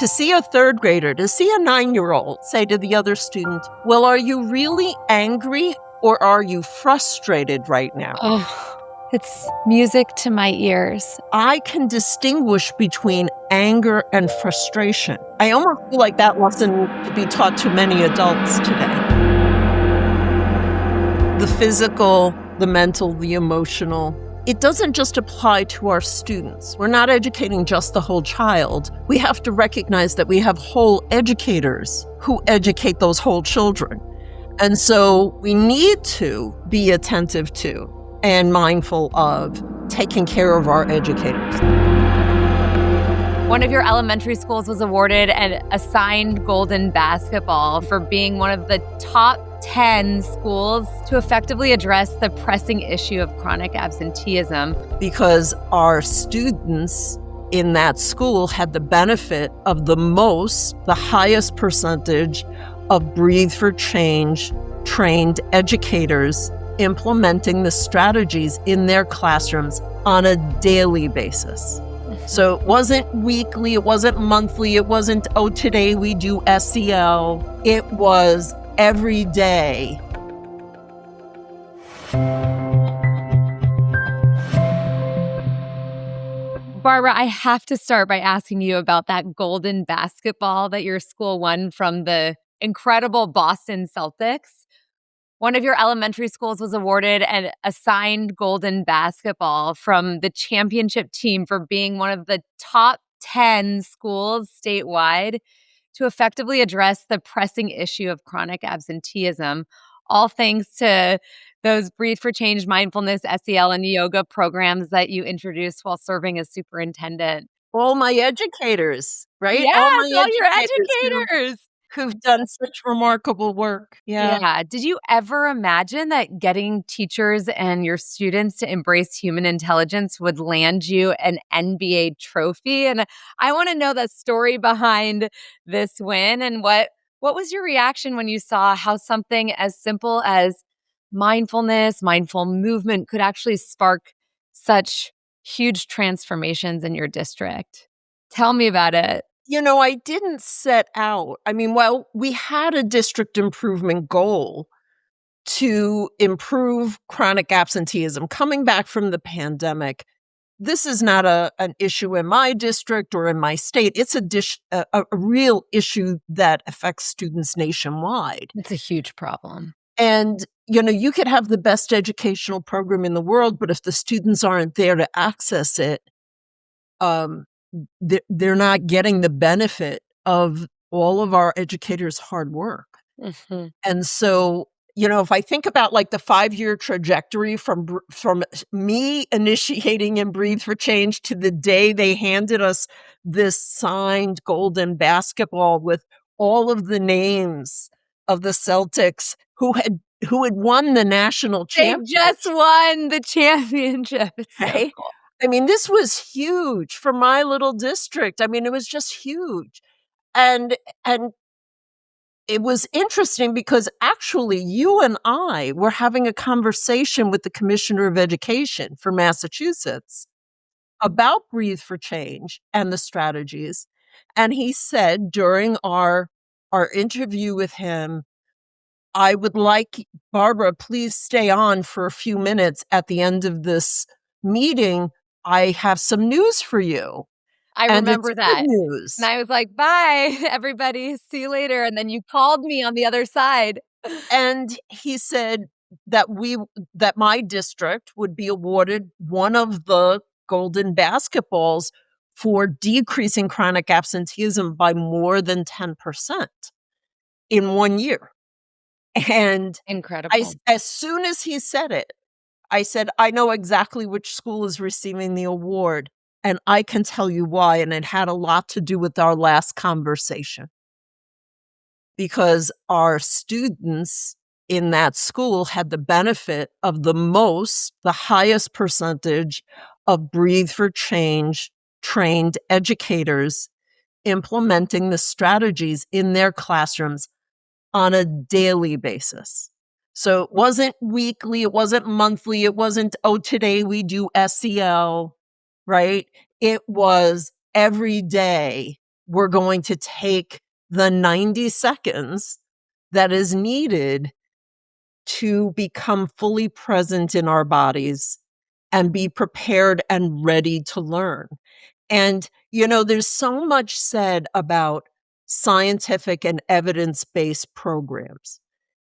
To see a third grader, to see a 9-year-old say to the other student, well, are you really angry or are you frustrated right now? Oh, it's music to my ears. I can distinguish between anger and frustration. I almost feel like that lesson could be taught to many adults today. The physical, the mental, the emotional. It doesn't just apply to our students. We're not educating just the whole child. We have to recognize that we have whole educators who educate those whole children. And so we need to be attentive to and mindful of taking care of our educators. One of your elementary schools was awarded an assigned golden basketball for being one of the top 10 schools to effectively address the pressing issue of chronic absenteeism. Because our students in that school had the benefit of the highest percentage of Breathe for Change trained educators implementing the strategies in their classrooms on a daily basis. So it wasn't weekly, it wasn't monthly, it wasn't, oh, today we do SEL. It was every day. Barbara, I have to start by asking you about that golden basketball that your school won from the incredible Boston Celtics. One of your elementary schools was awarded an assigned golden basketball from the championship team for being one of the top 10 schools statewide to effectively address the pressing issue of chronic absenteeism, all thanks to those Breathe for Change, mindfulness, SEL, and yoga programs that you introduced while serving as superintendent. All my educators, right? Yes, all your educators educators. who've done such remarkable work. Yeah. Did you ever imagine that getting teachers and your students to embrace human intelligence would land you an NBA trophy? And I want to know the story behind this win and what was your reaction when you saw how something as simple as mindfulness, mindful movement could actually spark such huge transformations in your district? Tell me about it. I didn't set out. Well, we had a district improvement goal to improve chronic absenteeism. Coming back from the pandemic, this is not an issue in my district or in my state. It's a real issue that affects students nationwide. It's a huge problem. And, you could have the best educational program in the world, but if the students aren't there to access it, they're not getting the benefit of all of our educators' hard work. Mm-hmm. And so, if I think about like the 5-year trajectory from me initiating and Breathe for Change to the day they handed us this signed golden basketball with all of the names of the Celtics who had won the national championship. They just won the championship. It's so Right? cool. This was huge for my little district. It was just huge. And it was interesting because actually you and I were having a conversation with the Commissioner of Education for Massachusetts about Breathe for Change and the strategies. And he said during our interview with him, I would like, Barbara, please stay on for a few minutes at the end of this meeting. I have some news for you. I remember that. Good news. And I was like, bye, everybody. See you later. And then you called me on the other side. And he said that my district would be awarded one of the golden basketballs for decreasing chronic absenteeism by more than 10% in 1 year. And incredible. As soon as he said it, I said, I know exactly which school is receiving the award, and I can tell you why. And it had a lot to do with our last conversation. Because our students in that school had the benefit of the highest percentage of Breathe for Change trained educators implementing the strategies in their classrooms on a daily basis. So it wasn't weekly, it wasn't monthly, it wasn't, oh, today we do SEL, right? It was every day we're going to take the 90 seconds that is needed to become fully present in our bodies and be prepared and ready to learn. And, there's so much said about scientific and evidence-based programs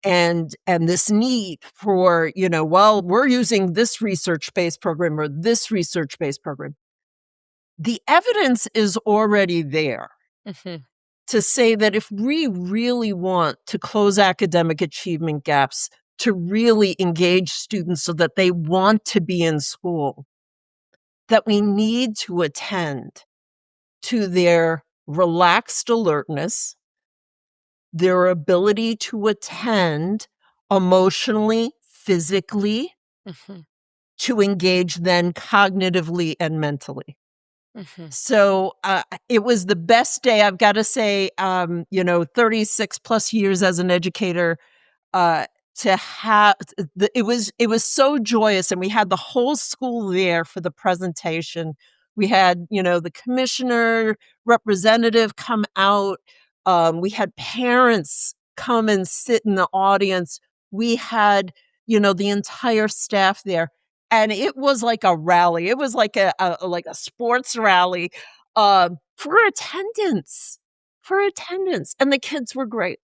and this need for, well, we're using this research-based program or this research-based program. The evidence is already there Mhm. to say that if we really want to close academic achievement gaps, to really engage students so that they want to be in school, that we need to attend to their relaxed alertness, their ability to attend emotionally, physically, Mhm. to engage then cognitively and mentally. Mhm. So it was the best day. I've got to say, 36 plus years as an educator, uh, to have it was so joyous, and we had the whole school there for the presentation. We had the commissioner representative come out. We had parents come and sit in the audience. We had the entire staff there, and it was like a rally. It was like a sports rally for attendance, and the kids were great.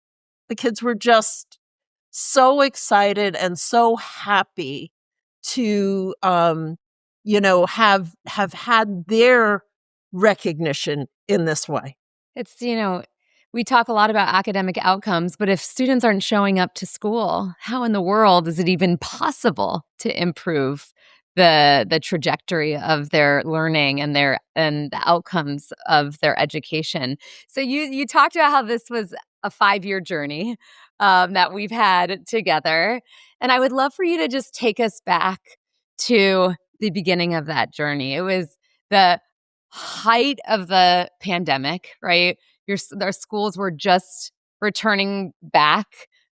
The kids were just so excited and so happy to have had their recognition in this way. It's, we talk a lot about academic outcomes, but if students aren't showing up to school, how in the world is it even possible to improve the trajectory of their learning and the outcomes of their education? So you talked about how this was a 5-year journey that we've had together, and I would love for you to just take us back to the beginning of that journey. It was the height of the pandemic, right? Their schools were just returning back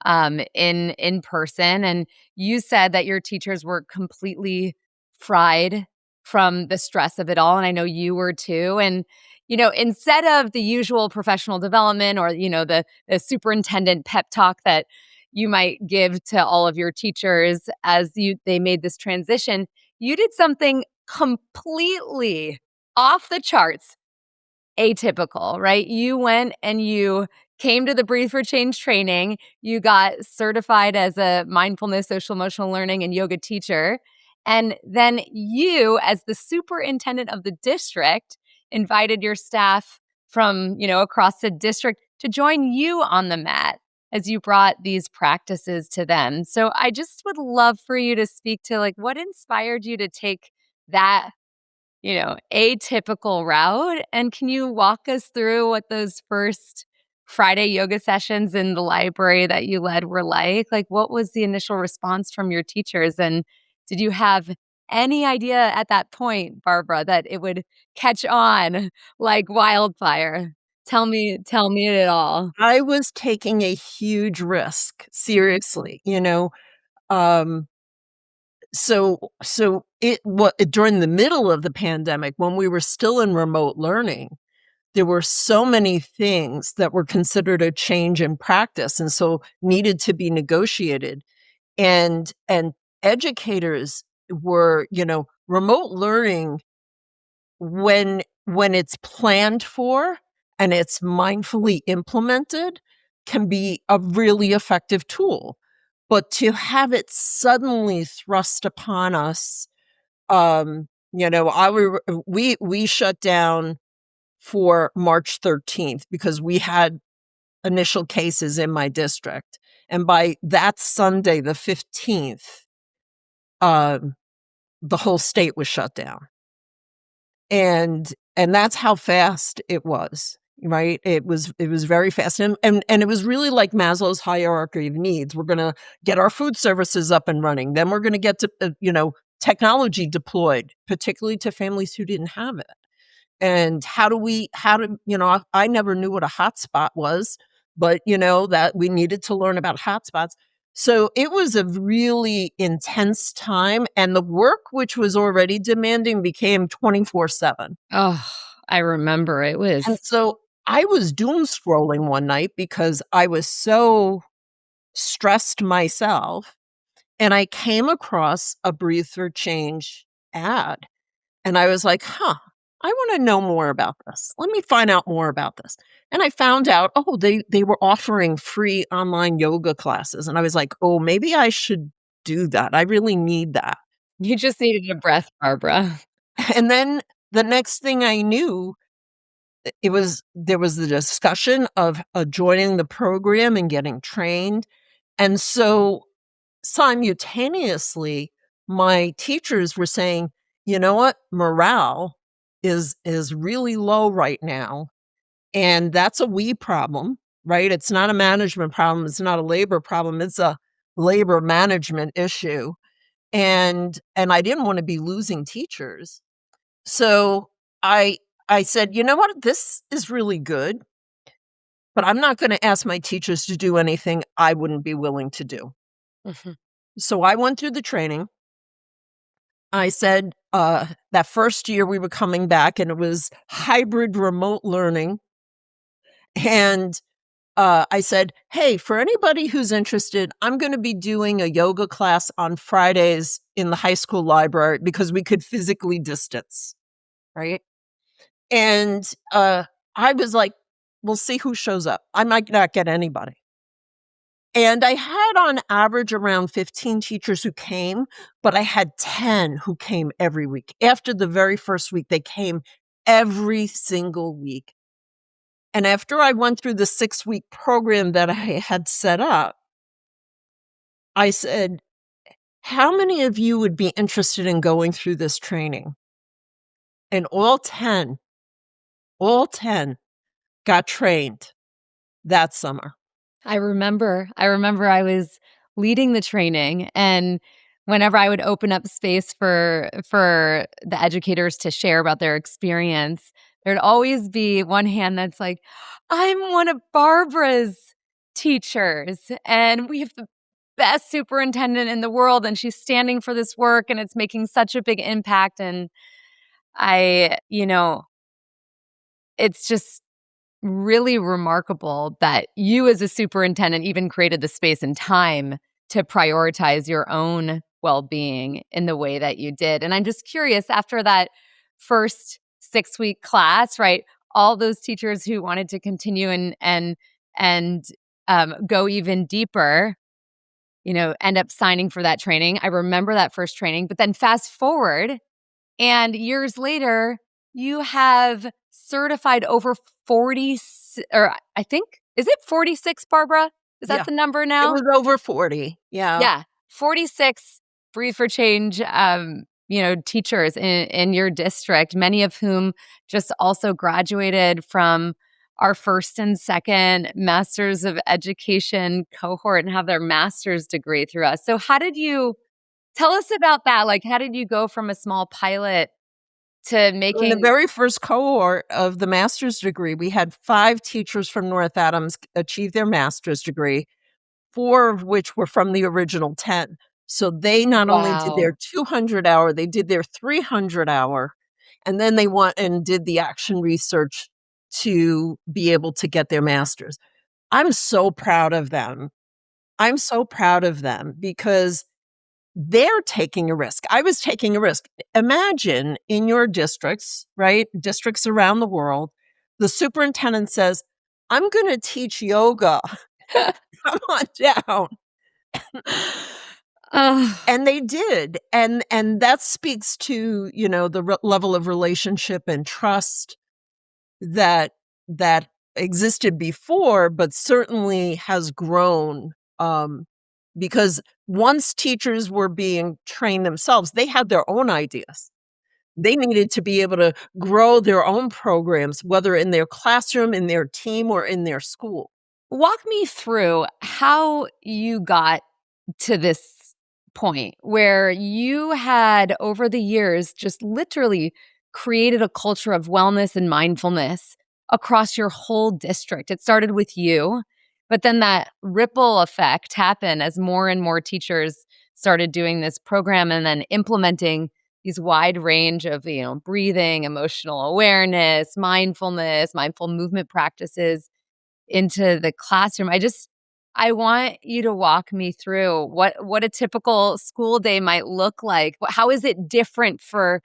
in person, and you said that your teachers were completely fried from the stress of it all, and I know you were too. And instead of the usual professional development or the superintendent pep talk that you might give to all of your teachers as they made this transition, you did something completely off the charts atypical, right? You went and you came to the Breathe for Change training. You got certified as a mindfulness, social emotional learning, and yoga teacher. And then you, as the superintendent of the district, invited your staff from, across the district to join you on the mat as you brought these practices to them. So I just would love for you to speak to like what inspired you to take that atypical route. And can you walk us through what those first Friday yoga sessions in the library that you led were like? Like, what was the initial response from your teachers? And did you have any idea at that point, Barbara, that it would catch on like wildfire? Tell me it all. I was taking a huge risk, seriously, um, so it what during the middle of the pandemic when we were still in remote learning, there were so many things that were considered a change in practice and so needed to be negotiated. And educators were, remote learning when it's planned for and it's mindfully implemented can be a really effective tool. But to have it suddenly thrust upon us, we shut down for March 13th because we had initial cases in my district. And by that Sunday, the 15th, um, the whole state was shut down. And that's how fast it was, right? It was very fast. And it was really like Maslow's hierarchy of needs. We're gonna get our food services up and running. Then we're gonna get to technology deployed, particularly to families who didn't have it. And I never knew what a hotspot was, but that we needed to learn about hotspots. So it was a really intense time, and the work, which was already demanding, became 24/7. Oh, I remember it And was so I was doom scrolling one night because I was so stressed myself, and I came across a Breathe for Change ad. And I was like, huh, I want to know more about this. Let me find out more about this. And I found out, oh, they were offering free online yoga classes. And I was like, oh, maybe I should do that. I really need that. You just needed a breath, Barbara. And then the next thing I knew, there was the discussion of joining the program and getting trained. And so simultaneously, my teachers were saying, you know what, morale is really low right now. And that's a we problem, right? It's not a management problem. It's not a labor problem. It's a labor management issue. And I didn't want to be losing teachers. So I I said, you know what, this is really good, but I'm not going to ask my teachers to do anything I wouldn't be willing to do. Mhm. So I went through the training. I said, that first year we were coming back and it was hybrid remote learning. And I said, hey, for anybody who's interested, I'm going to be doing a yoga class on Fridays in the high school library because we could physically distance, right? And I was like, we'll see who shows up. I might not get anybody. And I had on average around 15 teachers who came, but I had 10 who came every week. After the very first week, they came every single week. And after I went through the 6-week program that I had set up, I said, how many of you would be interested in going through this training? And all 10 got trained that summer. I remember I was leading the training, and whenever I would open up space for the educators to share about their experience, there'd always be one hand that's like, "I'm one of Barbara's teachers, and we have the best superintendent in the world, and she's standing for this work, and it's making such a big impact." And it's just really remarkable that you as a superintendent even created the space and time to prioritize your own well-being in the way that you did. And I'm just curious, after that first 6-week class, right? All those teachers who wanted to continue and go even deeper, end up signing for that training. I remember that first training, but then fast forward and years later, you have certified over 40, or I think, is it 46, Barbara? Is that Yeah, the number it now? was over 40. Yeah. Yeah, 46 Breathe for Change, teachers in your district, many of whom just also graduated from our first and second Masters of Education cohort and have their master's degree through us. So how did you tell us about that? Like, how did you go from a small pilot to In the making very first cohort of the master's degree, we had 5 teachers from North Adams achieve their master's degree, 4 of which were from the original 10. So they not only did their wow. 200-hour, they did their 300-hour, and then they went and did the action research to be able to get their master's. I'm so proud of them. I'm so proud of them because they're taking a risk. I was taking a risk. Imagine in your districts, right? Districts around the world, the superintendent says, I'm going to teach yoga. Come on down. Ugh. And they did. And that speaks to, the level of relationship and trust that that existed before, but certainly has grown, because once teachers were being trained themselves, they had their own ideas. They needed to be able to grow their own programs, whether in their classroom, in their team, or in their school. Walk me through how you got to this point where you had, over the years, just literally created a culture of wellness and mindfulness across your whole district. It started with you, but then that ripple effect happened as more and more teachers started doing this program and then implementing these wide range of, breathing, emotional awareness, mindfulness, mindful movement practices into the classroom. I want you to walk me through what a typical school day might look like. How is it different for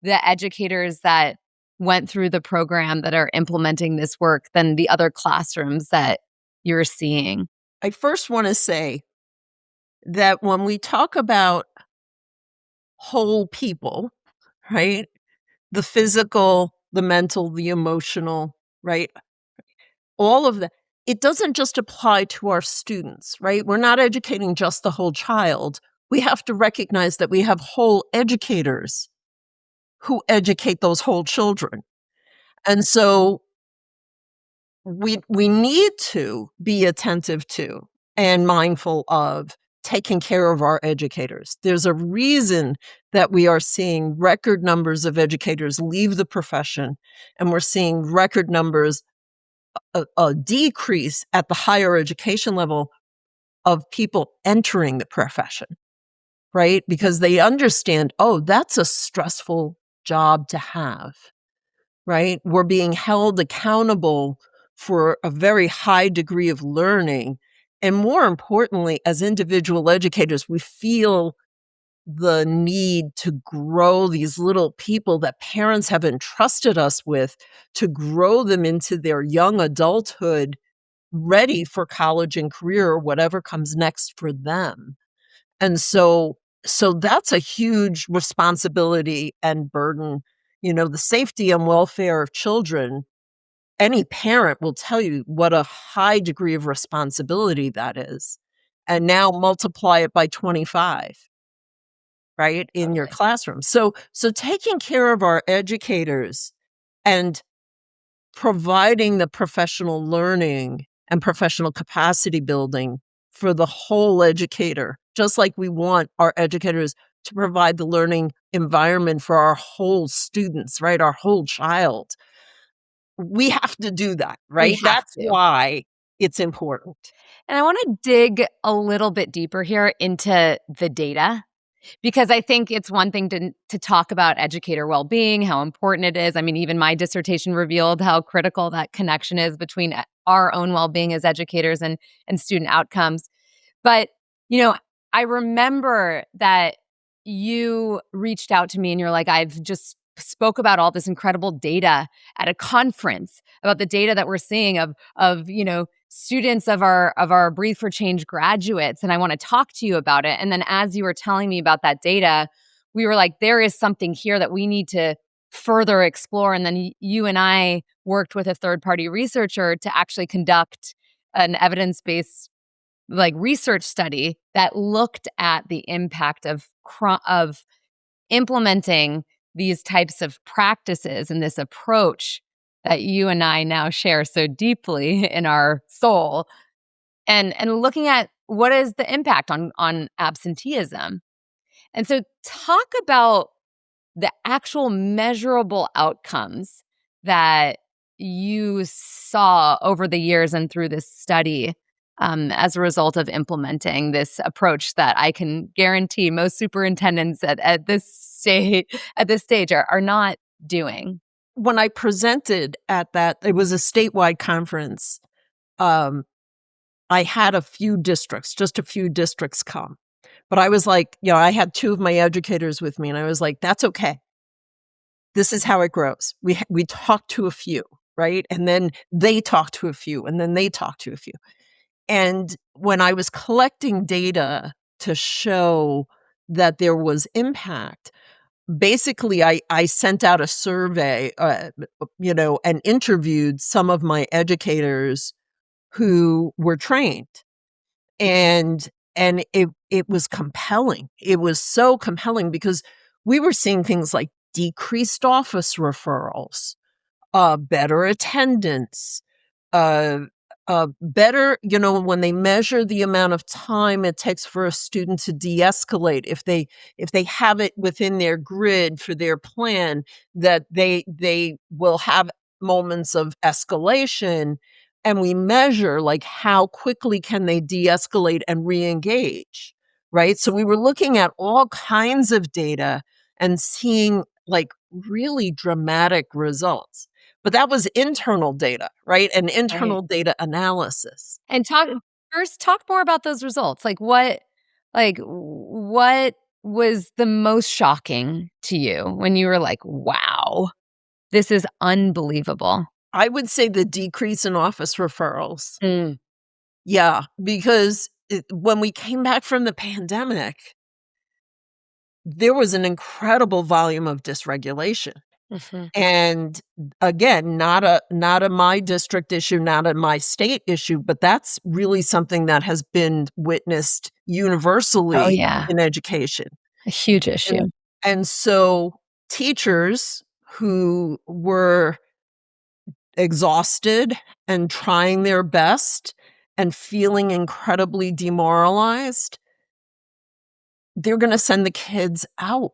the educators that went through the program that are implementing this work than the other classrooms that you're seeing? I first want to say that when we talk about whole people, right? The physical, the mental, the emotional, right? All of that. It doesn't just apply to our students, right? We're not educating just the whole child. We have to recognize that we have whole educators who educate those whole children. And so we need to be attentive to and mindful of taking care of our educators. There's a reason that we are seeing record numbers of educators leave the profession, and we're seeing record numbers, a decrease at the higher education level of people entering the profession, right? Because they understand, oh, that's a stressful job to have, right? We're being held accountable for a very high degree of learning. And more importantly, as individual educators, we feel the need to grow these little people that parents have entrusted us with, to grow them into their young adulthood, ready for college and career or whatever comes next for them. And so that's a huge responsibility and burden. The safety and welfare of children, any parent will tell you what a high degree of responsibility that is. And now multiply it by 25, right, in your Totally. classroom. So taking care of our educators and providing the professional learning and professional capacity building for the whole educator, just like we want our educators to provide the learning environment for our whole students, right? Our whole child. We have to do that, We right? have That's to. why it's important. And I want to dig a little bit deeper here into the data, because I think it's one thing to talk about educator well-being, how important it is. I mean, even my dissertation revealed how critical that connection is between our own well-being as educators and student outcomes. But, I remember that you reached out to me and you're like, I've just spoke about all this incredible data at a conference about the data that we're seeing of students of our Breathe for Change graduates, and I want to talk to you about it. And then as you were telling me about that data, we were like, there is something here that we need to further explore. And then you and I worked with a third-party researcher to actually conduct an evidence-based research study that looked at the impact of implementing these types of practices and this approach that you and I now share so deeply in our soul, and looking at what is the impact on absenteeism. And so talk about the actual measurable outcomes that you saw over the years and through this study, as a result of implementing this approach that I can guarantee most superintendents at this stage are not doing. When I presented at that, it was a statewide conference. I had just a few districts come. But I was like, I had two of my educators with me, and I was like, that's okay. This is how it grows. We talked to a few, right? And then they talked to a few, and then they talked to a few. And when I was collecting data to show that there was impact, basically I sent out a survey, and interviewed some of my educators who were trained. And it was compelling. It was so compelling because we were seeing things like decreased office referrals, better attendance, uh, better, when they measure the amount of time it takes for a student to de-escalate, if they have it within their grid for their plan, that they will have moments of escalation, and we measure like how quickly can they de-escalate and re-engage, right? So we were looking at all kinds of data and seeing like really dramatic results. But that was internal data, right? And Right. internal data analysis. And talk more about those results. What was the most shocking to you when you were like, "Wow, this is unbelievable." I would say the decrease in office referrals. Mm. Yeah, because when we came back from the pandemic, there was an incredible volume of dysregulation. Mhm. And again, not a my district issue, not a my state issue, but that's really something that has been witnessed Oh, universally yeah. in education. A huge issue. And so teachers who were exhausted and trying their best and feeling incredibly demoralized, they're gonna send the kids out.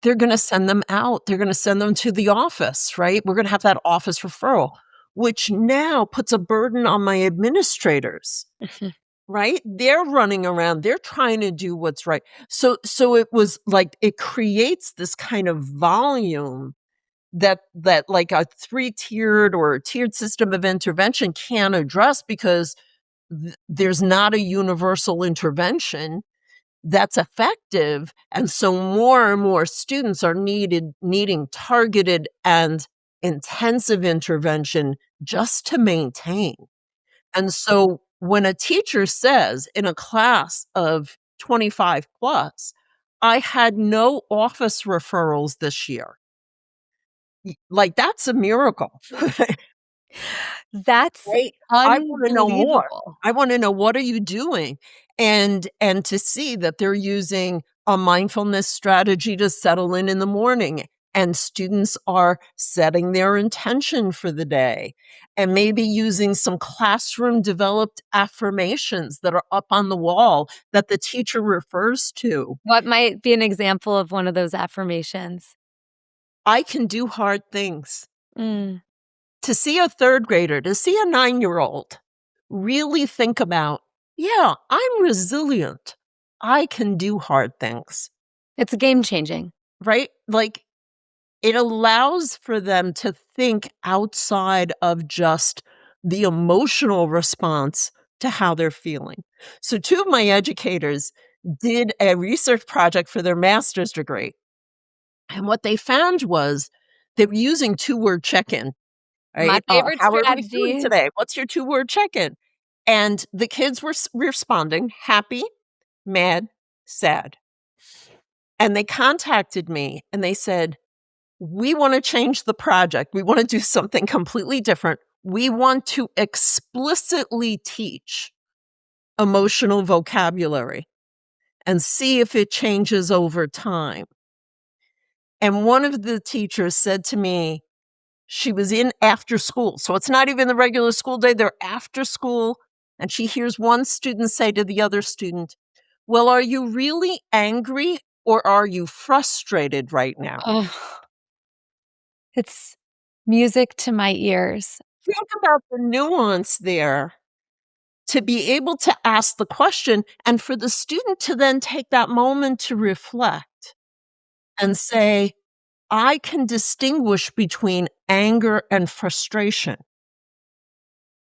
They're gonna send them out. They're gonna send them to the office, right? We're gonna have that office referral, which now puts a burden on my administrators, Mhm. right? They're running around, they're trying to do what's right. So it was like it creates this kind of volume that like a three-tiered or a tiered system of intervention can't address because there's not a universal intervention that's effective, and so more and more students are needing targeted and intensive intervention just to maintain. And so when a teacher says in a class of 25 plus, I had no office referrals this year, like that's a miracle. That's Right? I wanna know more. unbelievable. I wanna know what are you doing? And to see that they're using a mindfulness strategy to settle in the morning, and students are setting their intention for the day, and maybe using some classroom developed affirmations that are up on the wall that the teacher refers to. What might be an example of one of those affirmations? I can do hard things. Mm. To see a third grader, to see a 9-year-old really think about, yeah, I'm resilient. I can do hard things, It's game changing. right? Like it allows for them to think outside of just the emotional response to how they're feeling. So, two of my educators did a research project for their master's degree. And what they found was they were using two-word check in. My Right? favorite How are we feeling strategy. today? What's your two-word check-in? And the kids were responding happy, mad, sad. And they contacted me and they said, "We want to change the project. We want to do something completely different. We want to explicitly teach emotional vocabulary and see if it changes over time." And one of the teachers said to me, she was in after school. So it's not even the regular school day, they're after school. And she hears one student say to the other student, "Well, are you really angry or are you frustrated right now?" Oh, it's music to my ears. Think about the nuance there to be able to ask the question and for the student to then take that moment to reflect and say, I can distinguish between anger and frustration.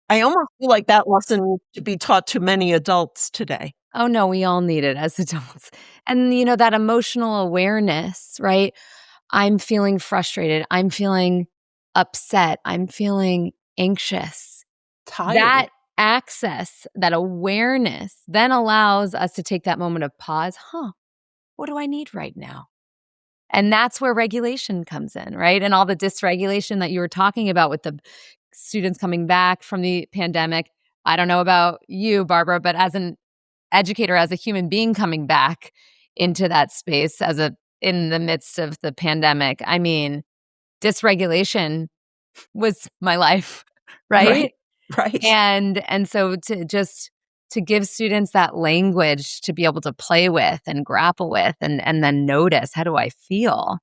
I almost feel like that lesson needs to be taught to many adults today. Oh, no, we all need it as adults. And, that emotional awareness, right? I'm feeling frustrated. I'm feeling upset. I'm feeling anxious. Tired. That access, that awareness then allows us to take that moment of pause. What do I need right now? And that's where regulation comes in, right? And all the dysregulation that you were talking about with the students coming back from the pandemic. I don't know about you, Barbara, but as an educator, as a human being coming back into that space in the midst of the pandemic, I mean, dysregulation was my life, Right. right? Right. And so to give students that language to be able to play with and grapple with and then notice, how do I feel?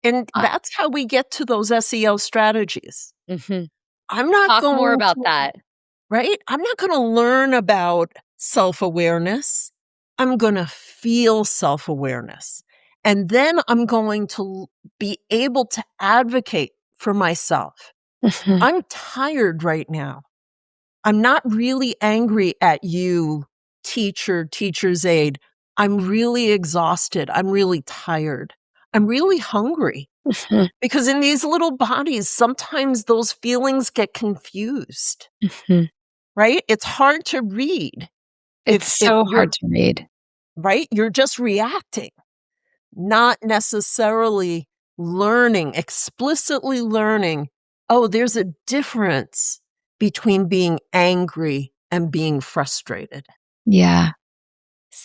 And Uh, that's how we get to those SEL strategies. mhm. I'm not Talk more going about to, that. right? I'm not going to learn about self awareness. I'm going to feel self awareness. And then I'm going to be able to advocate for myself. Mhm. I'm tired right now. I'm not really angry at you, teacher, teacher's aide. I'm really exhausted. I'm really tired. I'm really hungry. Mhm. Because in these little bodies, sometimes those feelings get confused, Mhm. right? It's hard to read It's if so you're hard to read. right, you're just reacting, not necessarily learning, explicitly learning, oh, there's a difference between being angry and being frustrated. Yeah.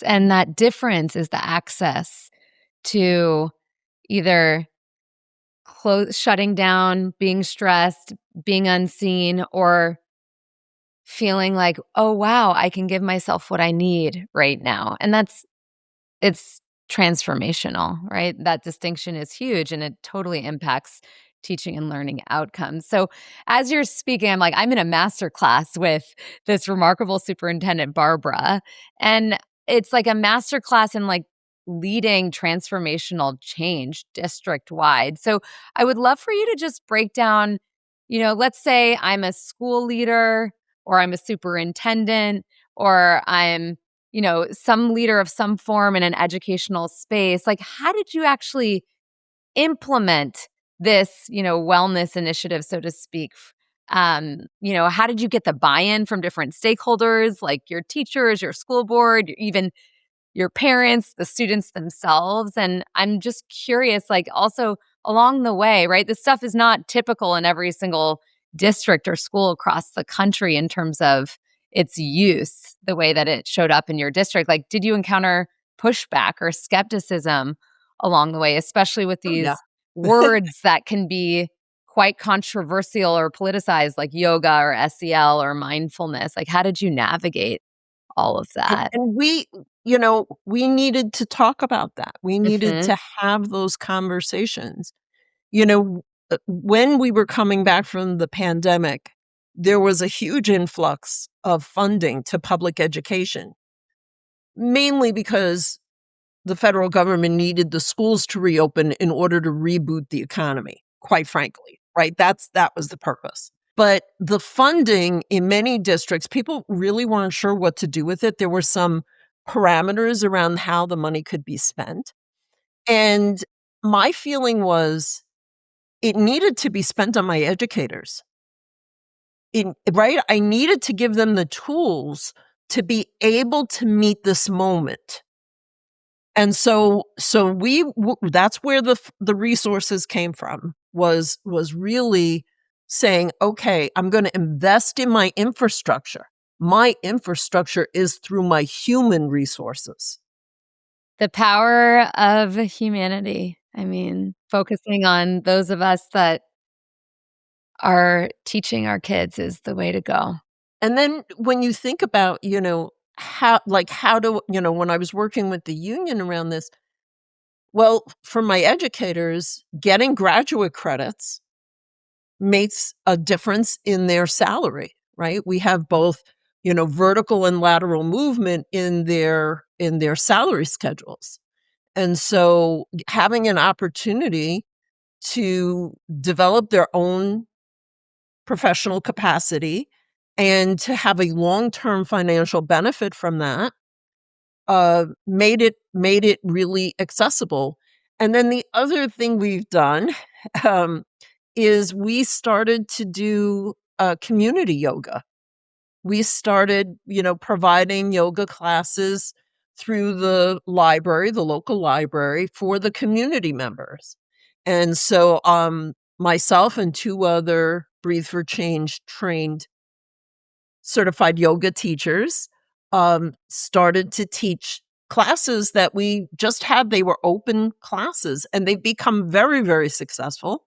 And that difference is the access to either shutting down, being stressed, being unseen, or feeling like, "Oh, wow, I can give myself what I need right now." And it's transformational, right? That distinction is huge and it totally impacts teaching and learning outcomes. So, as you're speaking, I'm like, I'm in a master class with this remarkable superintendent, Barbara. And it's like a master class in like leading transformational change district wide. So, I would love for you to just break down, let's say I'm a school leader or I'm a superintendent or I'm some leader of some form in an educational space. Like, how did you actually implement this, wellness initiative, so to speak? How did you get the buy-in from different stakeholders, like your teachers, your school board, even your parents, the students themselves? And I'm just curious, like, also along the way, right? This stuff is not typical in every single district or school across the country in terms of its use, the way that it showed up in your district. Like, did you encounter pushback or skepticism along the way, especially with Oh, yeah. these words that can be quite controversial or politicized, like yoga or SEL or mindfulness? Like, how did you navigate all of that? And we needed to talk about that. We needed Mhm. to have those conversations. When we were coming back from the pandemic, there was a huge influx of funding to public education, mainly because the federal government needed the schools to reopen in order to reboot the economy, quite frankly, right? That was the purpose. But the funding in many districts, people really weren't sure what to do with it. There were some parameters around how the money could be spent. And my feeling was it needed to be spent on my educators. Right? I needed to give them the tools to be able to meet this moment. And so that's where the resources came from, was really saying, "Okay, I'm gonna invest in my infrastructure. My infrastructure is through my human resources." The power of humanity. I mean, focusing on those of us that are teaching our kids is the way to go. And then when you think about, how do when I was working with the union around this, well, for my educators, getting graduate credits makes a difference in their salary, right? We have both, vertical and lateral movement in their salary schedules. And so having an opportunity to develop their own professional capacity and to have a long-term financial benefit from that made it really accessible. And then the other thing we've done um, is we started to do community yoga. We started, providing yoga classes through the library, the local library, for the community members. And so, myself and two other Breathe for Change trained certified yoga teachers started to teach classes that we just had. They were open classes, and they've become very, very successful.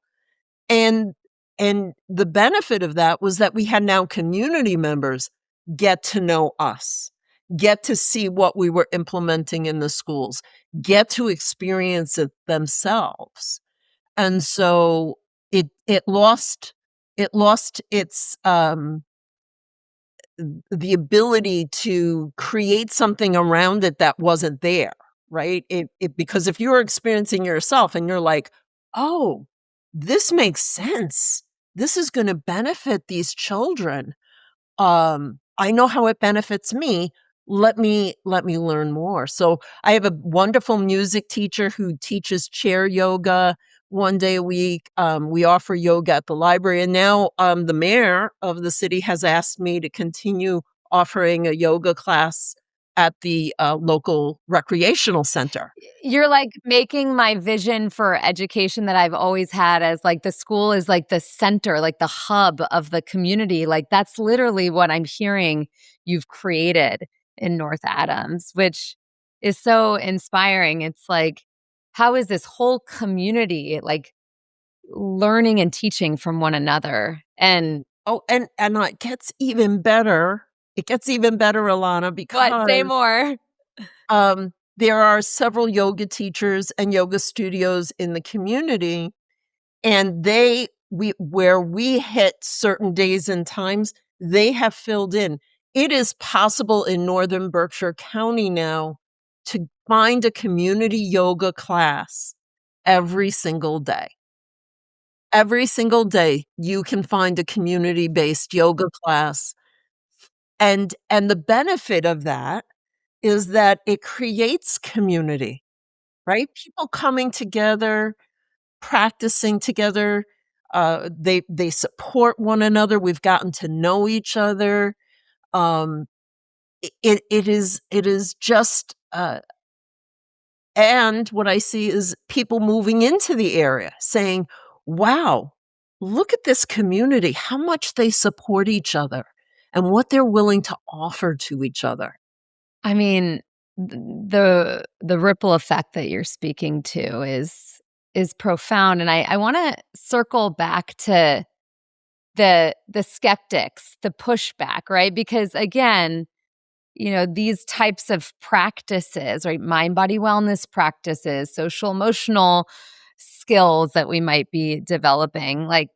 And and the benefit of that was that we had now community members get to know us, get to see what we were implementing in the schools, get to experience it themselves. And so it lost its the ability to create something around it that wasn't there. right? Because if you're experiencing yourself and you're like, oh, this makes sense. This is going to benefit these children. I know how it benefits me. Let me learn more. So I have a wonderful music teacher who teaches chair yoga 1 day a week. We offer yoga at the library, and now the mayor of the city has asked me to continue offering a yoga class at the local recreational center. You're, like, making my vision for education that I've always had as, like, the school is, like, the center, like, the hub of the community, like, that's literally what I'm hearing you've created in North Adams, which is so inspiring. It's like, how is this whole community, like, learning and teaching from one another? And Oh, and it gets even better. It gets even better, Alana, what? Say because more. there are several yoga teachers and yoga studios in the community, and where we hit certain days and times, they have filled in. It is possible in Northern Berkshire County now to find a community yoga class every single day. Every single day, you can find a community-based yoga class, and the benefit of that is that it creates community, right? People coming together, practicing together, they support one another, we've gotten to know each other, um, it is just, and what I see is people moving into the area saying, "Wow, look at this community, how much they support each other and what they're willing to offer to each other." I mean, the ripple effect that you're speaking to is profound, and I wanna circle back to the skeptics, the pushback, right? Because again, these types of practices, right? Mind body wellness practices, social emotional skills that we might be developing, like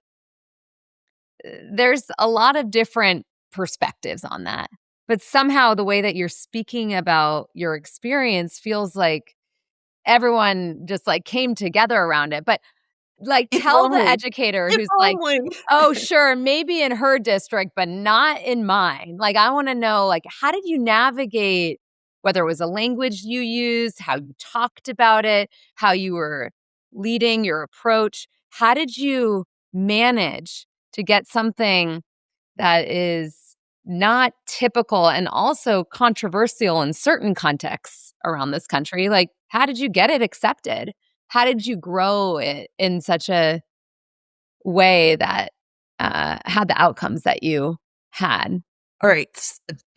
there's a lot of different perspectives on that. But somehow the way that you're speaking about your experience feels like everyone just like came together around it. But like, If tell the only. educator If who's like, only. "Oh, sure, maybe in her district, but not in mine." Like, I wanna know, like, how did you navigate whether it was a language you used, how you talked about it, how you were leading your approach? How did you manage to get something that is not typical and also controversial in certain contexts around this country? Like, how did you get it accepted? How did you grow it in such a way that, had the outcomes that you had? All right,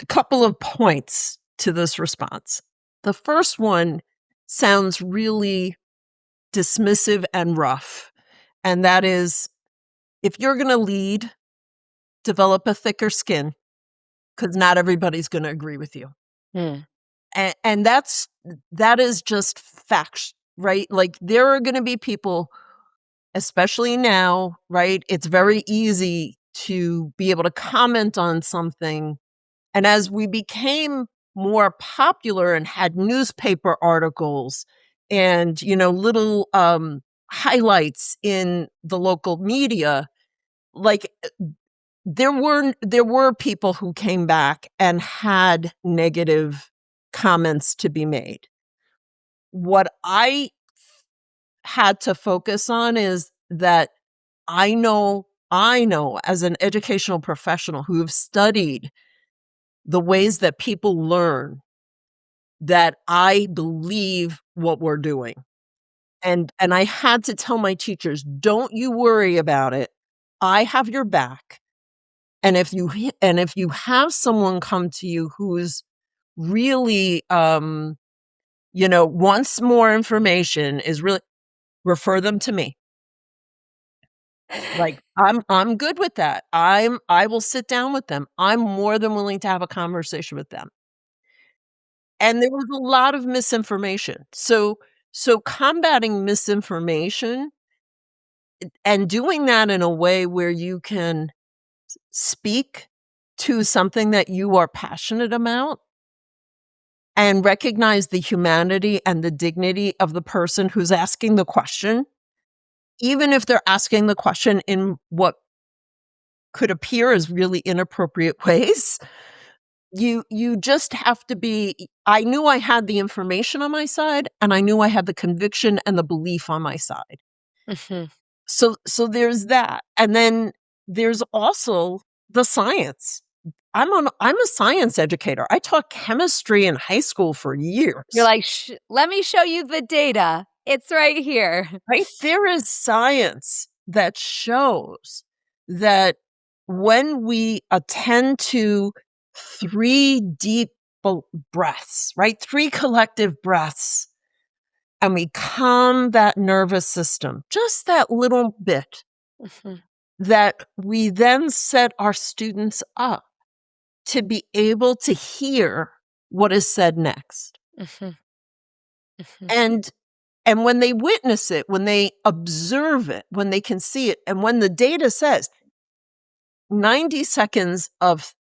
a couple of points to this response. The first one sounds really dismissive and rough, and that is, if you're gonna lead, develop a thicker skin, because not everybody's gonna agree with you. Mm. And that is just facts, right? Like, there are gonna be people, especially now, right? It's very easy to be able to comment on something. And as we became more popular and had newspaper articles and, little, highlights in the local media, like, there were people who came back and had negative comments to be made. What I had to focus on is that I know as an educational professional who have studied the ways that people learn, that I believe what we're doing. And I had to tell my teachers, "Don't you worry about it. I have your back. And if you have someone come to you who's really, wants more information, is really refer them to me." Like, I'm good with that. I will sit down with them. I'm more than willing to have a conversation with them. And there was a lot of misinformation. So combating misinformation and doing that in a way where you can speak to something that you are passionate about and recognize the humanity and the dignity of the person who's asking the question, even if they're asking the question in what could appear as really inappropriate ways. You just have to be. I knew I had the information on my side, and I knew I had the conviction and the belief on my side. Mhm. So there's that. And then there's also the science. I'm a science educator. I taught chemistry in high school for You're years. like, let me show you the data. It's right here. Right? There is science that shows that when we attend to 3 deep breaths, right? 3 collective breaths, and we calm that nervous system, just that little bit, Mhm. that we then set our students up to be able to hear what is said next. Mhm. Mhm. And and when they witness it, when they observe it, when they can see it, and when the data says 90 seconds of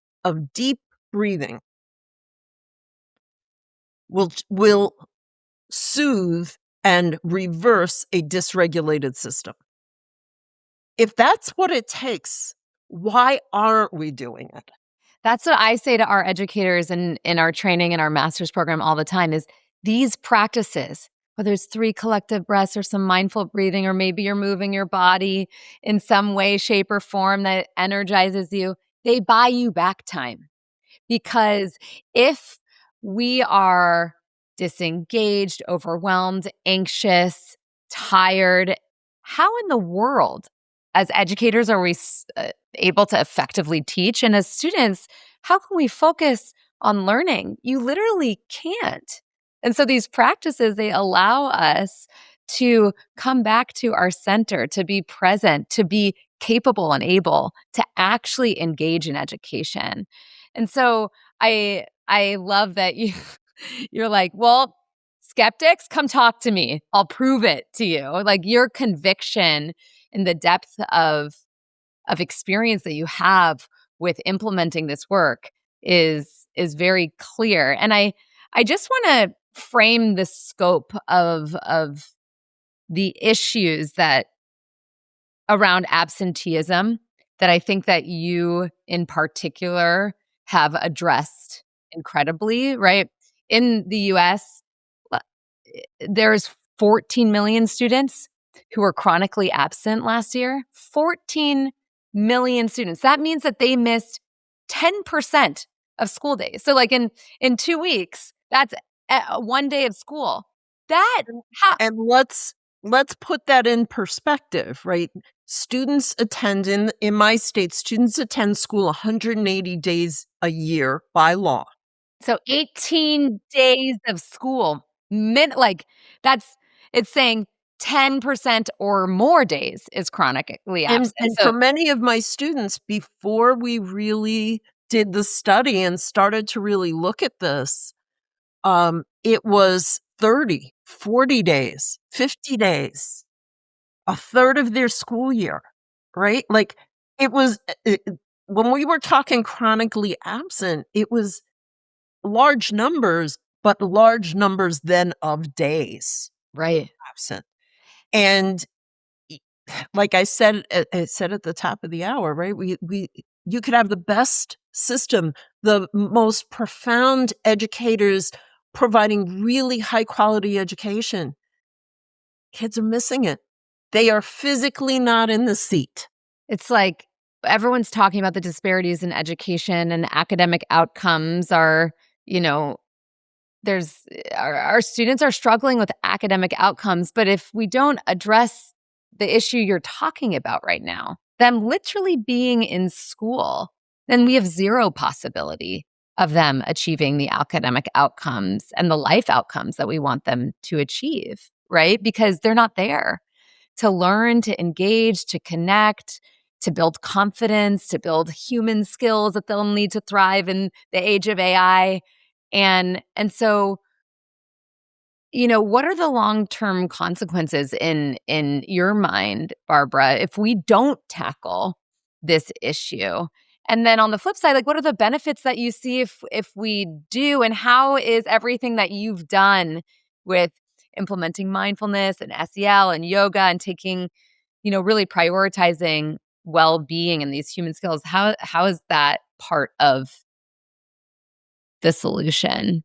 deep breathing will soothe and reverse a dysregulated system. If that's what it takes, why aren't we doing it? That's what I say to our educators in our training and our master's program all the time is these practices, whether it's 3 collective breaths or some mindful breathing, or maybe you're moving your body in some way, shape, or form that energizes you, they buy you back time. Because if we are disengaged, overwhelmed, anxious, tired, how in the world, as educators, are we able to effectively teach? And as students, how can we focus on learning? You literally can't. And so these practices, they allow us to come back to our center, to be present, to be capable and able to actually engage in education. And so I love that you're like, "Well, skeptics, come talk to me. I'll prove it to you." Like your conviction and the depth of experience that you have with implementing this work is very clear. And I just want to frame the scope of the issues that around absenteeism that I think that you in particular have addressed incredibly, right? In the US, uh, there's 14 million students who were chronically absent last year. 14 million students. That means that they missed 10% of school days. So like in 2 weeks, that's 1 day of school. That how And let's put that in perspective, right? Students attend in my state, students attend school 180 days a year by law. So 18 days of school, like that's it's saying 10% or more days is chronically absent. And So for many of my students, before we really did the study and started to really look at this, it was 30, 40 days, 50 days, a third of their school year, right? Like it was when we were talking chronically absent, it was large numbers, but large numbers then of days right. absent. And e- like I said at the top of the hour, right? We you could have the best system, the most profound educators providing really high quality education. Kids are missing it. They are physically not in the seat. It's like everyone's talking about the disparities in education and academic outcomes are, you know, there's our students are struggling with academic outcomes, but if we don't address the issue you're talking about right now, them literally being in school, then we have zero possibility of them achieving the academic outcomes and the life outcomes that we want them to achieve, right? Because they're not there to learn, to engage, to connect, to build confidence, to build human skills that they'll need to thrive in the age of AI. And so, what are the long-term consequences in your mind, Barbara, if we don't tackle this issue? And then on the flip side, like, what are the benefits that you see if we do, and how is everything that you've done with implementing mindfulness and SEL and yoga and taking, really prioritizing well-being and these human skills, how is that part of the solution?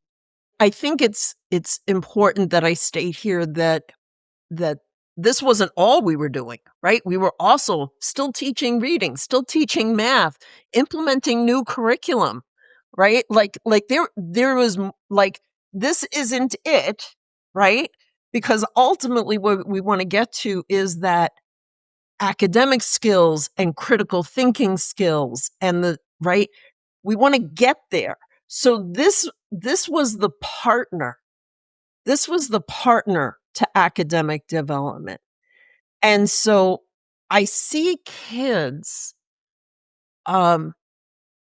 I think it's important that I state here that this wasn't all we were doing, right? We were also still teaching reading, still teaching math, implementing new curriculum, right? Like there was like this isn't it, right? Because ultimately what we want to get to is that academic skills and critical thinking skills and the right, we want to get there. So this was the partner. This was the partner to academic development. And so I see kids and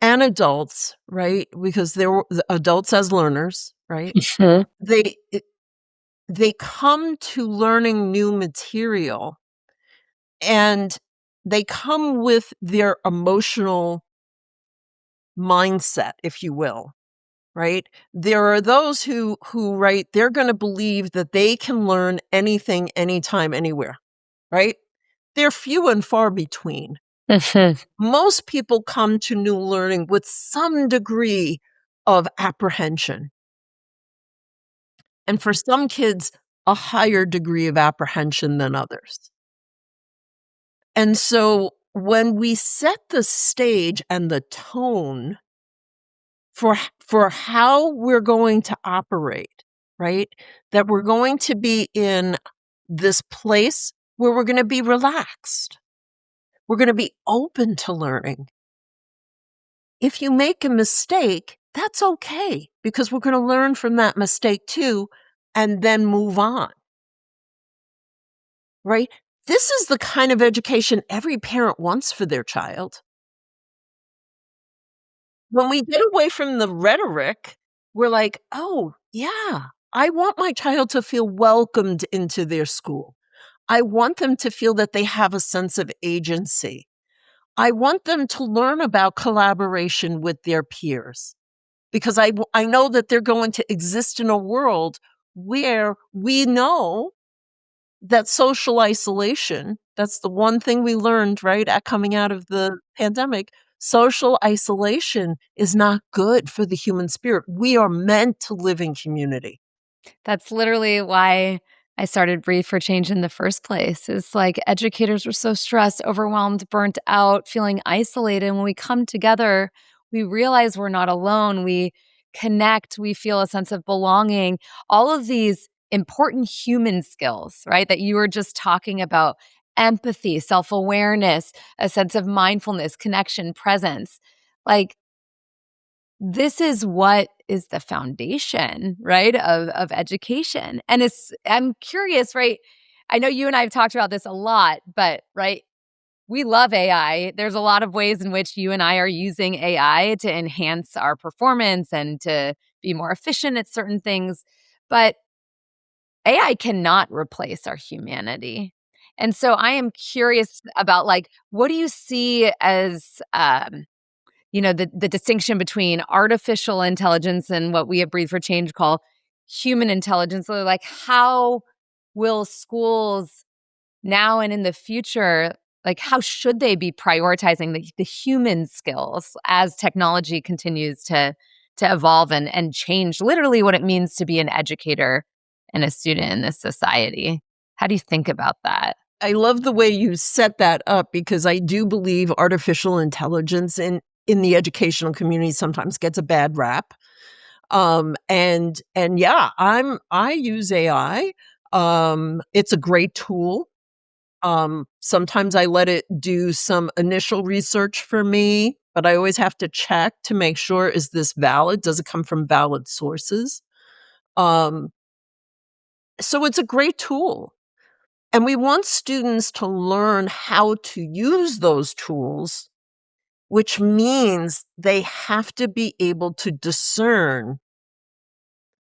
adults, right? Because there were the adults as learners, right? Mhm. They they come to learning new material and they come with their emotional mindset, if you will, right? There are those who right, they're going to believe that they can learn anything, anytime, anywhere, right? They're few and far between. Mhm. Most people come to new learning with some degree of apprehension. And for some kids, a higher degree of apprehension than others. And so when we set the stage and the tone for how we're going to operate, right? That we're going to be in this place where we're going to be relaxed. We're going to be open to learning. If you make a mistake, that's okay because we're going to learn from that mistake too and then move on, right? This is the kind of education every parent wants for their child. When we get away from the rhetoric, we're like, oh, yeah, I want my child to feel welcomed into their school. I want them to feel that they have a sense of agency. I want them to learn about collaboration with their peers because I know that they're going to exist in a world where we know that social isolation, that's the one thing we learned, right, at coming out of the pandemic. Social isolation is not good for the human spirit. We are meant to live in community. That's literally why I started Breathe for Change in the first place. It's like educators were so stressed, overwhelmed, burnt out, feeling isolated. And when we come together, we realize we're not alone. We connect, we feel a sense of belonging. All of these important human skills, right, that you were just talking about: empathy, self awareness, a sense of mindfulness, connection, presence. Like, this is what is the foundation, right, of education. And I'm curious, right? I know you and I have talked about this a lot, but right, we love AI. There's a lot of ways in which you and I are using AI to enhance our performance and to be more efficient at certain things. But AI cannot replace our humanity. And so I am curious about, like, what do you see as the distinction between artificial intelligence and what we at Breathe for Change call human intelligence? So, like, how will schools now and in the future, like, how should they be prioritizing the human skills as technology continues to evolve and change literally what it means to be an educator and a student in this society? How do you think about that? I love the way you set that up because I do believe artificial intelligence in the educational community sometimes gets a bad rap. And yeah, I use AI. It's a great tool. Sometimes I let it do some initial research for me, but I always have to check to make sure, is this valid? Does it come from valid sources? Um, so it's a great tool. And we want students to learn how to use those tools, which means they have to be able to discern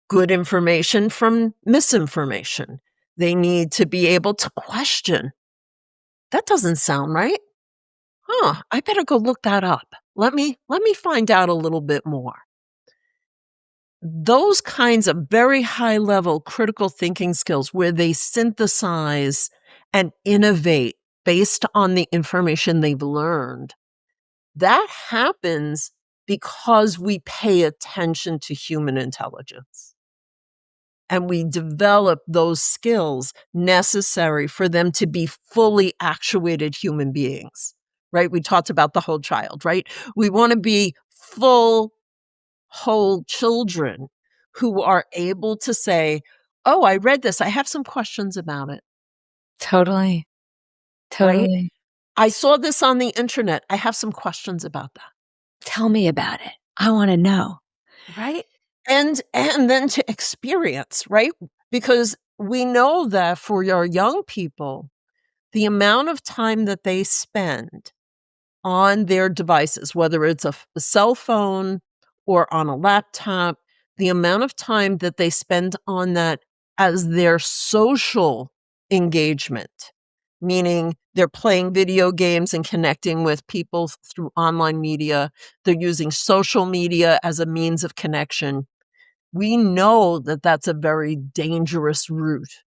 good information from misinformation. They need to be able to question. That doesn't sound right. Huh, I better go look that up. let me find out a little bit more. Those kinds of very high level critical thinking skills where they synthesize and innovate based on the information they've learned, that happens because we pay attention to human intelligence. And we develop those skills necessary for them to be fully actuated human beings, right? We talked about the whole child, right? We want to be full, whole children who are able to say, oh, I read this. I have some questions about it, Totally. right? Totally. I saw this on the internet. I have some questions about that. Tell me about it. I want to know. Right? And then to experience, right? Because we know that for our young people, the amount of time that they spend on their devices, whether it's a cell phone or on a laptop, the amount of time that they spend on that as their social engagement, meaning they're playing video games and connecting with people through online media, they're using social media as a means of connection. We know that that's a very dangerous route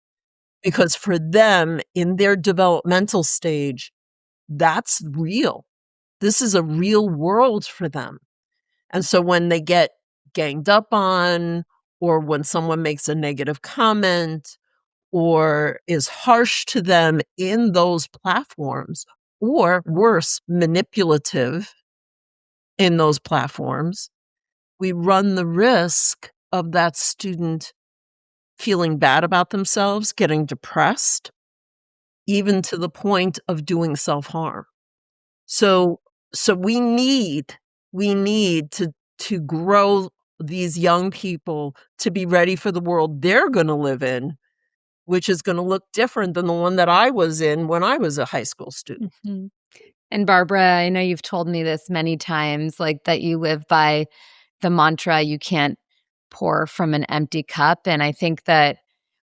because for them in their developmental stage, that's real. This is a real world for them. And so when they get ganged up on, or when someone makes a negative comment, or is harsh to them in those platforms, or worse, manipulative in those platforms, we run the risk of that student feeling bad about themselves, getting depressed, even to the point of doing self-harm. So we need to grow these young people to be ready for the world they're gonna live in, which is gonna look different than the one that I was in when I was a high school student. Mhm. And Barbara, I know you've told me this many times, like that you live by the mantra, you can't pour from an empty cup. And I think that,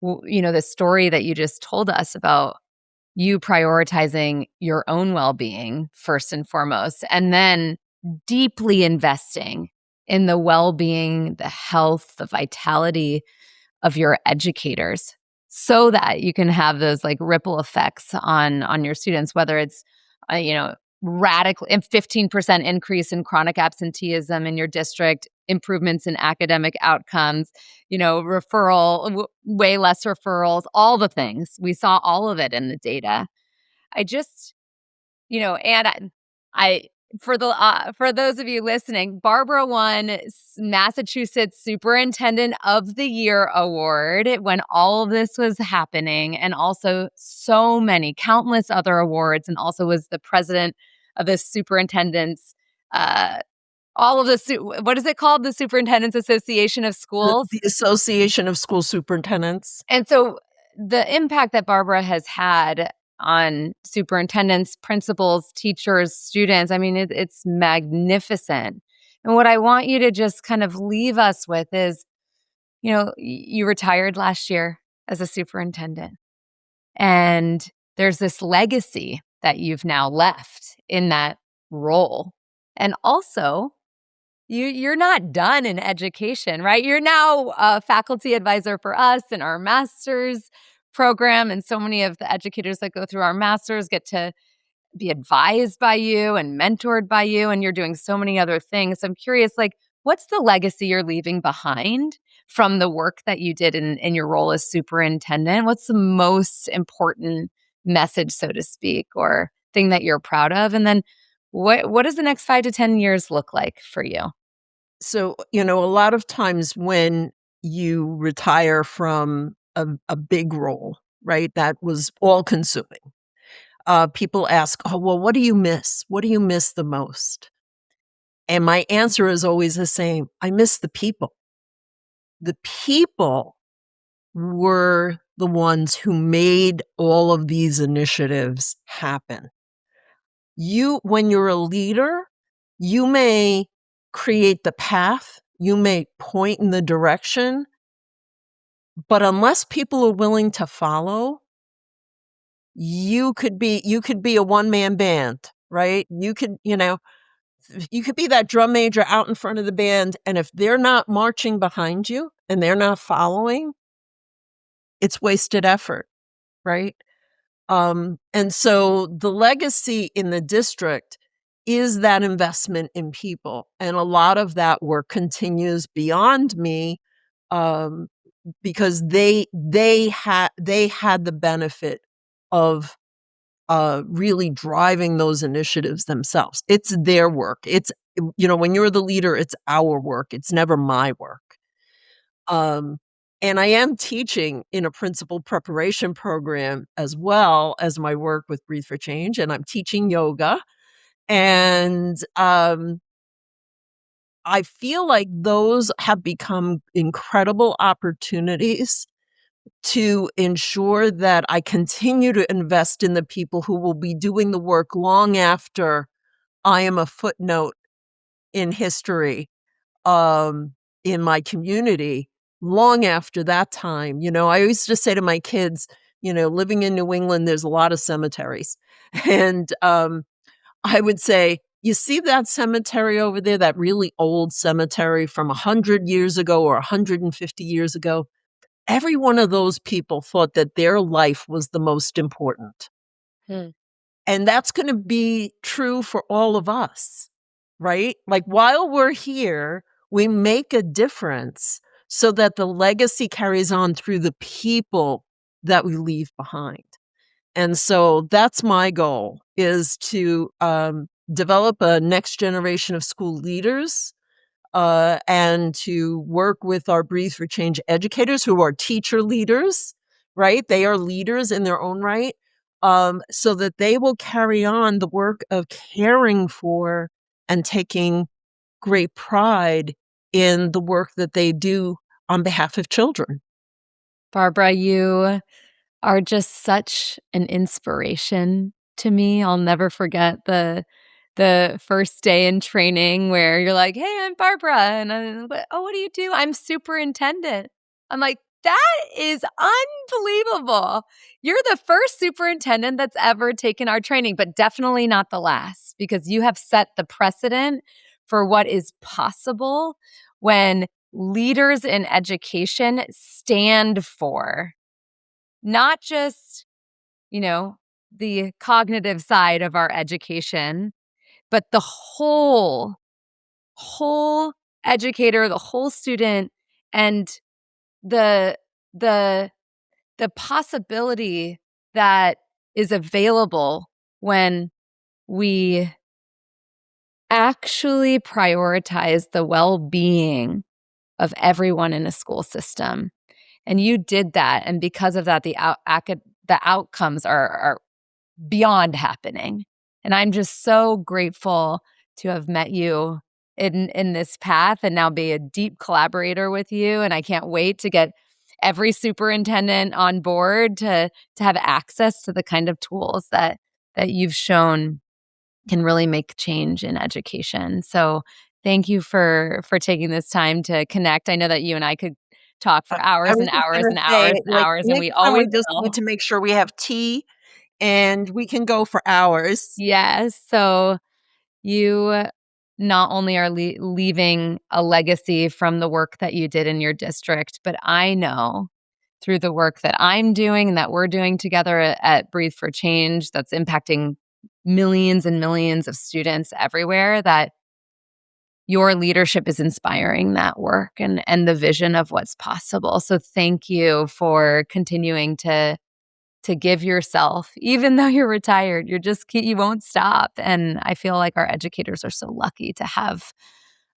the story that you just told us about you prioritizing your own well being first and foremost, and then deeply investing in the well being, the health, the vitality of your educators so that you can have those like ripple effects on your students, whether it's radical 15% increase in chronic absenteeism in your district, improvements in academic outcomes, way less referrals, all the things. We saw all of it in the data. I just, and I for those of you listening, Barbara won Massachusetts Superintendent of the Year award when all of this was happening, and also so many countless other awards, and also was the president of the superintendents. All of what is it called? The Superintendents Association of Schools. The Association of School Superintendents. And so the impact that Barbara has had on superintendents, principals, teachers, students, I mean, it's magnificent. And what I want you to just kind of leave us with is, you retired last year as a superintendent, and there's this legacy that you've now left in that role. And also, you're not done in education, right? You're now a faculty advisor for us in our master's program. And so many of the educators that go through our master's get to be advised by you and mentored by you. And you're doing so many other things. I'm curious, like, what's the legacy you're leaving behind from the work that you did in your role as superintendent? What's the most important message, so to speak, or thing that you're proud of? And then what does the next 5 to 10 years look like for you? So, a lot of times when you retire from a big role, right, that was all consuming, people ask, oh, well, what do you miss? What do you miss the most? And my answer is always the same. I miss the people. The people were the ones who made all of these initiatives happen. When you're a leader, you may create the path, you may point in the direction, but unless people are willing to follow, you could be a one-man band, right? You could, you could be that drum major out in front of the band, and if they're not marching behind you and they're not following, it's wasted effort, right? And so the legacy in the district is that investment in people. And a lot of that work continues beyond me, um, because they had the benefit of really driving those initiatives themselves. It's their work. It's, when you're the leader, it's our work. It's never my work. And I am teaching in a principal preparation program as well as my work with Breathe for Change, and I'm teaching yoga. And I feel like those have become incredible opportunities to ensure that I continue to invest in the people who will be doing the work long after I am a footnote in history, in my community, long after that time. I used to say to my kids, living in New England, there's a lot of cemeteries. And I would say, you see that cemetery over there, that really old cemetery from 100 years ago or 150 years ago? Every one of those people thought that their life was the most important. Hmm. And that's going to be true for all of us, right? Like, while we're here, we make a difference so that the legacy carries on through the people that we leave behind. And so that's my goal, is to develop a next generation of school leaders, and to work with our Breathe for Change educators, who are teacher leaders, right? They are leaders in their own right, so that they will carry on the work of caring for and taking great pride in the work that they do on behalf of children. Barbara, you are just such an inspiration to me. I'll never forget the first day in training where you're like, "Hey, I'm Barbara," and "Oh, what do you do?" "I'm superintendent." I'm like, "That is unbelievable. You're the first superintendent that's ever taken our training, but definitely not the last, because you have set the precedent for what is possible when leaders in education stand for not just, you know, the cognitive side of our education, but the whole educator, the whole student, and the the the possibility that is available when we actually prioritize the well-being of everyone in a school system. And you did that, and because of that, the outcomes are beyond happening. And I'm just so grateful to have met you in this path and now be a deep collaborator with you. And I can't wait to get every superintendent on board to have access to the kind of tools that you've shown can really make change in education. So thank you for taking this time to connect. I know that you and I could talk for I hours was and just hours going and to say, hours and like, hours, and next we time always we just need will. to make sure we have tea and we can go for hours. Yes. So you not only are leaving a legacy from the work that you did in your district, but I know through the work that I'm doing and that we're doing together at Breathe for Change, that's impacting millions and millions of students everywhere, that your leadership is inspiring that work and the vision of what's possible. So thank you for continuing to give yourself, even though you're retired, you won't stop. And I feel like our educators are so lucky to have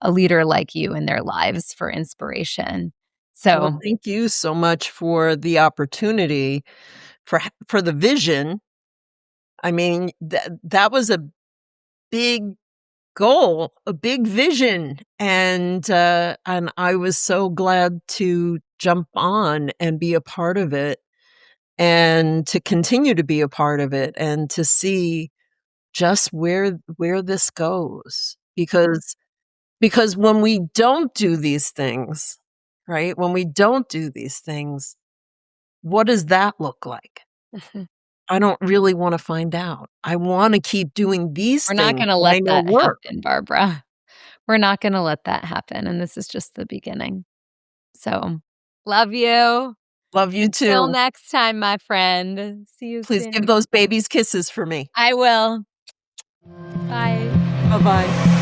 a leader like you in their lives for inspiration. Well, So thank you so much for the opportunity, for the vision. I mean, that was a big goal, a big vision, and I was so glad to jump on and be a part of it, and to continue to be a part of it, and to see just where this goes. Because when we don't do these things, right? When we don't do these things, what does that look like? I don't really wanna find out. I wanna keep doing these We're not things gonna that I let know that work. happen, Barbara. We're not gonna let that happen, and this is just the beginning. So, love you. Love you Till too. next time, my friend. See you Please give soon. those babies kisses for me. I will. Bye. Bye-bye.